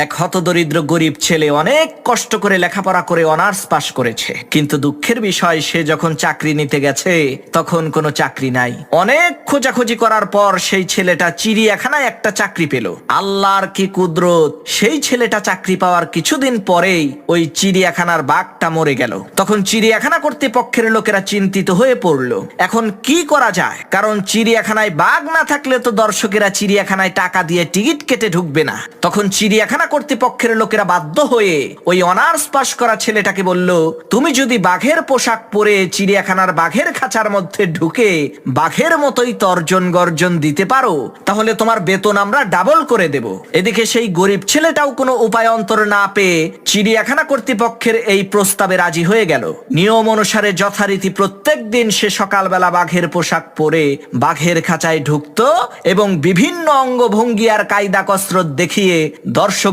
এক হতদরিদ্র গরিব ছেলে অনেক কষ্ট করে লেখাপড়া করে অনার্স পাশ করেছে, কিন্তু দুঃখের বিষয় সে যখন চাকরি নিতে গেছে তখন কোনো চাকরি নাই। অনেক খোঁজাখুঁজি করার পর সেই ছেলেটা চিড়িয়াখানায় একটা চাকরি পেল। আল্লাহর কি কুদরত, সেই ছেলেটা চাকরি পাওয়ার কিছুদিন পরেই ওই চিড়িয়াখানার বাঘটা মরে গেল। তখন চিড়িয়াখানা কর্তৃপক্ষের লোকেরা চিন্তিত হয়ে পড়ল, এখন কি করা যায়? কারণ চিড়িয়াখানায় বাঘ না থাকলে তো দর্শকেরা চিড়িয়াখানায় টাকা দিয়ে টিকিট কেটে ঢুকবে না। তখন চিড়িয়াখানা কর্তৃপক্ষের লোকেরা বাধ্য হয়ে ওই অনার্স পাশ করা ছেলেটাকে বলল, তুমি যদি বাঘের পোশাক পরে চিড়িয়াখানার বাঘের খাঁচার মধ্যে ঢুকে বাঘের মতোই তর্জন গর্জন দিতে পারো, তাহলে তোমার বেতন আমরা ডাবল করে দেব। এদিকে সেই গরিব ছেলেটাও কোনো উপায় অন্তর না পেয়ে চিড়িয়াখানা কর্তৃপক্ষের এই প্রস্তাবে রাজি হয়ে গেল। নিয়ম অনুসারে যথারীতি প্রত্যেক দিন সে সকালবেলা বাঘের পোশাক পরে বাঘের খাঁচায় ঢুকতো এবং বিভিন্ন অঙ্গভঙ্গি আর কায়দা কসরত দেখিয়ে দর্শক